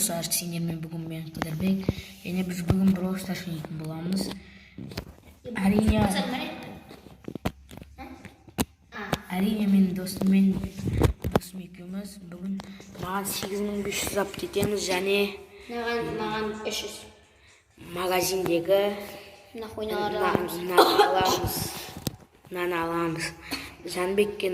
достар, сендермен бүгін мен Қыдырбек, және біз бүгін Brawl Stars ойнайтын боламыз. Әрине мен досым екеуміз бүгін маған 8500 алып кетеміз және маған 300 магазиндегі нан аламыз. Жанбекке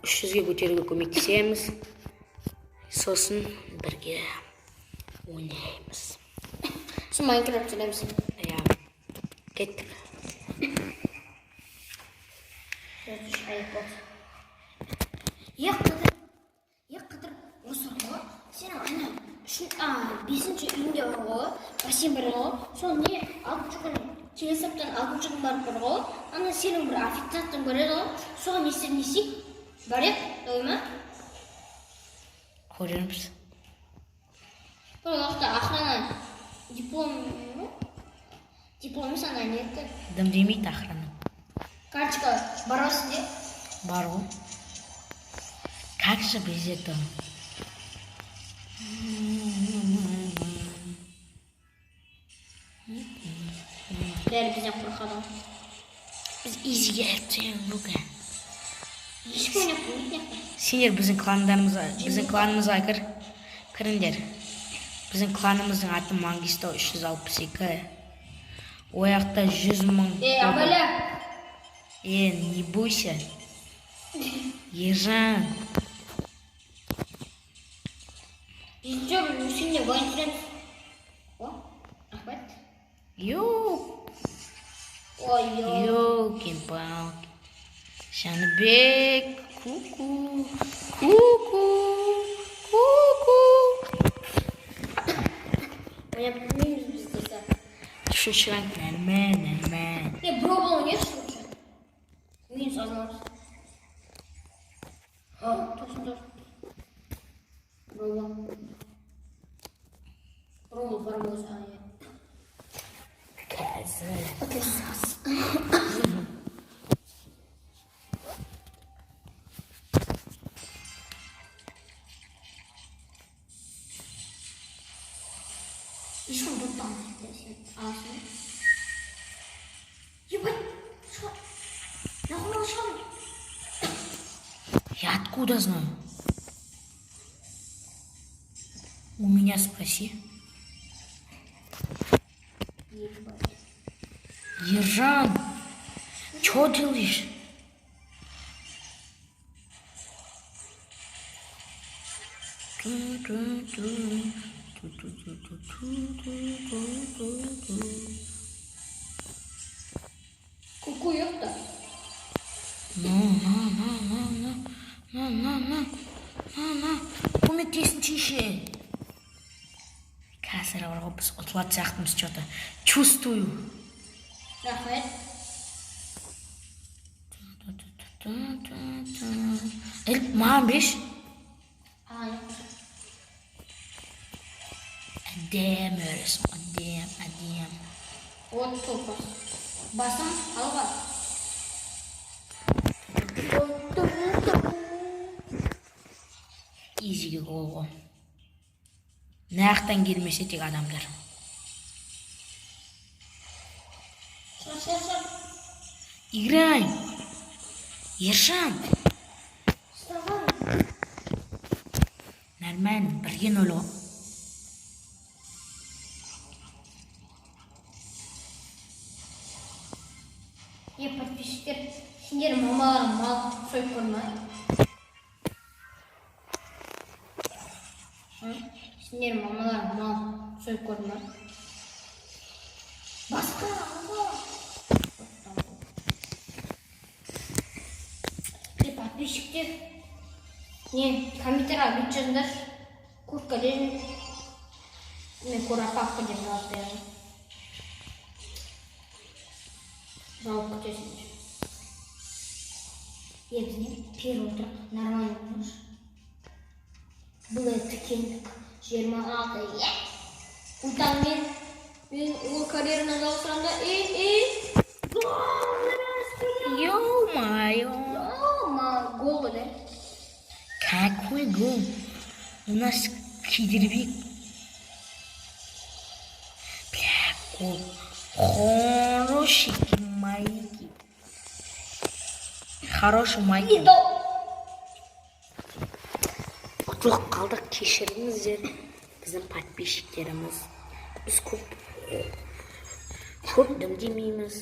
300-ге көтеруге көмектесеміз. Сосын бірге ойнаймыз. Сен Майнкрафт ойнаймыз. Иә. Кеттік. Қыдыр, осы ғой. Сен ана 5-ші үйінде бар ғой. Бассейн бар ғой. Сол не 6-ші күн келесі аптадан 6-ші күн барып бар ғой. Ана сенің бір официанттың көреді ғой. Соған не істейік? Барайық, ой ма? Көреміз. Бір уақытта охрана диплом ана не етті? Дым демейді охрана. Карточка бар ғой сізде? Бар ғой. Как же без этого? Бәрі бізден қорқады. Біз изиге әріптен бүгін. Ешкі ойнап қоймайды. Сендер біздің кланымызға кіріңдер. Біздің кланымыздың аты Мангисто 362. Ояқта 100 000. Абайла! Не бойся. Ержан. Жүйте сенде ойын жүреміз. О, рахмет. Ёлки-палки. Жанбек. Ку-ку. Ойнап білмейміз біз десе. Үшінші ранг нормально. Бробол ойнайықшы лучше. Минус азамыз. Тосын. Бробол барамыз. Кәзір. Ешкім бұттан сен аласың. Ебать, нахуй шам. Я откуда знаю? У меня спроси. Ержан, что делаешь? Ку-ку yok da. На. Көмектесін шеше. Қазір орға біз ұтылат сияқтымыз что-то. Чувствую. Рахмет. Маған беш. Yok. Әдем өресің. Әдем. Вот топас. Басым алға. Изиге гол ғой. Наяқтан келмесе тек адамдар. Шар. Играй. Ержан. Нормально, 1-0 ғой. Подписчиктер, сендер мамаларың мал сойып көрме. Сендер мамаларың мал сойып көрме. Басқа алға. Подписчиктер, комментария бүйтіп жазыңдар. Куртка лежін. Мен курапаққа деп жауап беремін. Жауап күтесіңдер. Бізде периоды нормально болмаш. Бұл тікендік 26. Ұлтан мен ол карьераны жалғастырамда. Ё-моё. Гол, да? Какой гол? У нас Кидырбек Хороший майки. Хороший майки. Құтылып қалдық, кешіріңіздер. Біздің подписчиктеріміз. Біз көп демейміз.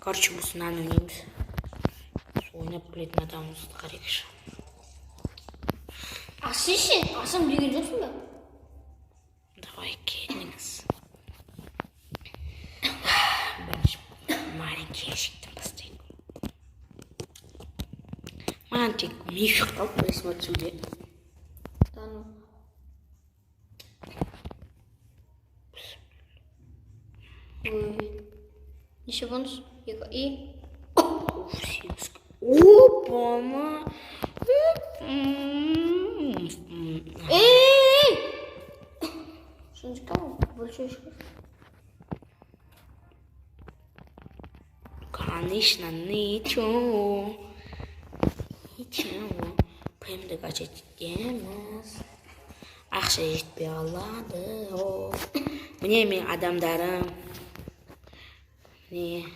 Короче, біз мынаны ойнаймыз. Ойнап білетін адамымызды қарайықшы. Асым деген жоқсың ба? Давай, келіңіз. Бірінші маленький ящиктен бастайық. Маған тек мифик қалып присмотрюде. Да ну. Неше бонус? И? Опа-на! Что-нибудь кого? Большой еще? Конечно, ничего. Пойымды қажет етеміз. Ақша жетпей қалады. Міне мен адамдарым. Міне.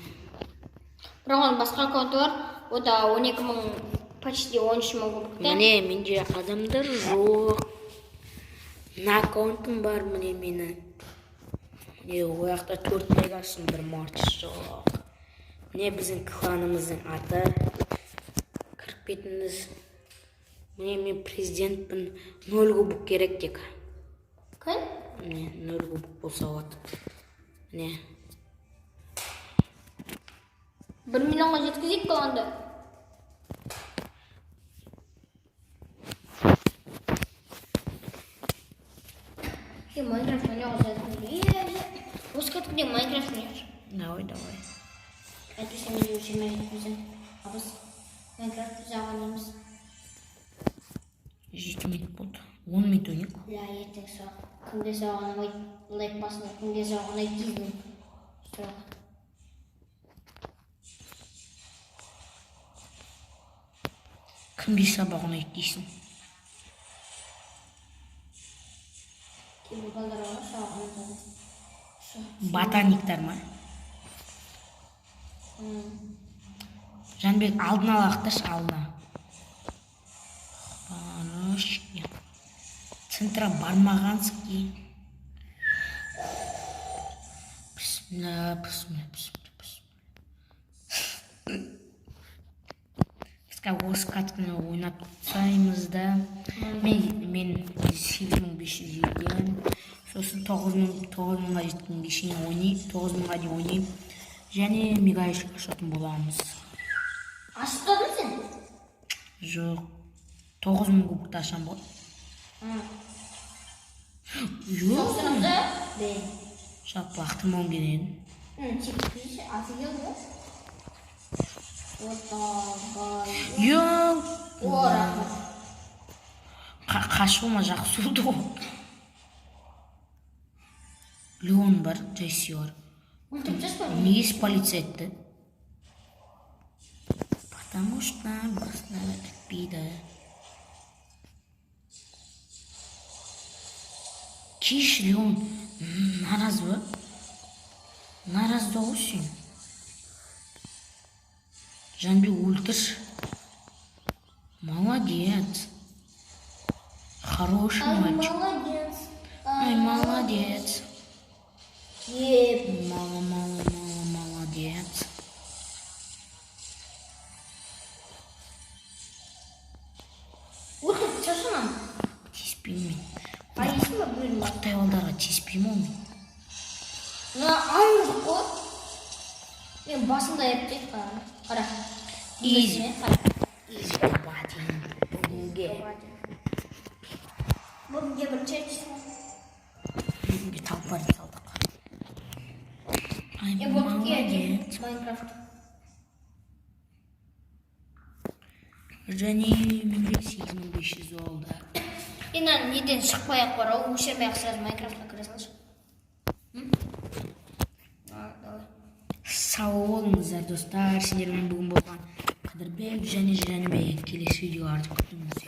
Бірақ оның басқа аккаунты бар. Ода 12 мың, почти 13 мың кубик. Міне менде адамдар жоқ. Мына аккаунтым бар міне менің. Міне ояқта 4 мегашын бір марчы жоқ. Міне біздің кланымыздың аты. Кіріп кетіңіз. Міне мен президентпін. 0 кубик керек тек. Кәй? Міне 0 кубик болса болады. Міне. 1 миллионға жеткізейік қаланды. Майнкрафт ойнауға жатқызайық. Осы кәдімде Майнкрафт ойнайықшы. Давай. Әйтпесе мен де өшірмей жеткізем. А біз Майнкрафт ұзақ ойнаймыз. 7 минут болды. 10 минут ойнайық. Ля, ертең сұрақ. Кімге саған ұнайды, лайк басын, кімге саған ұнайды дейсің. Сұрақ. Кімге сабақ ұнайды дейсің? Кейбір балдарға саған ұнайды. Ботаниктар ма? Жанбек, алдын алақташ, алдына. Хорош. Центра бармағансың. Бісміллә. Бізге осы катқаны ойнап тұтсаймыз да. Мен 8500 едім. Сосын 9000-ға жеткенге шейін ойнайым, 9000-ға дейін ойнайым. Және мегаешік ашатын боламыз. Ашықтадың сен? Жоқ. 9000 кубикті ашам бол. Жоқ. Соқсырымды? Бен. Жалпы ақтырмауым керек. Тек афигел ғой? Жоқ. Рахмет. Қашуыма жақсы болды ғой. Леон бар, Джесси бар. Неге полиция етті? Потому что басына бітпейді. Кеш, Леон, наразы ба? Наразы да ғой сен. Жанбек өлтірші. Молодец. Хороший мальчик. Молодец. Ай, молодец. Еп. Мало, молодец. Өлтіріп шашынан. Тиіспеймін мен. Айысың ба бөлім ба? Құттай балдарға тиіспеймін ол мен. Аңыз қой. Мен басында ептейді қара. Изи. Изи бадин. Бүгінге бір чәч. Бүгінге талпар салдық. Ай, Молодец. Майнкрафт. Және менде 8500 болды. Енді неден шықпай-ақ бар ау, өшірмей-ақ сразу Майнкрафтқа кіре салшы. Сау болыңыздар достар. Сендермен бүгін болған Қадырбек және Жанбек. Келесі видеоларды күтіңіздер.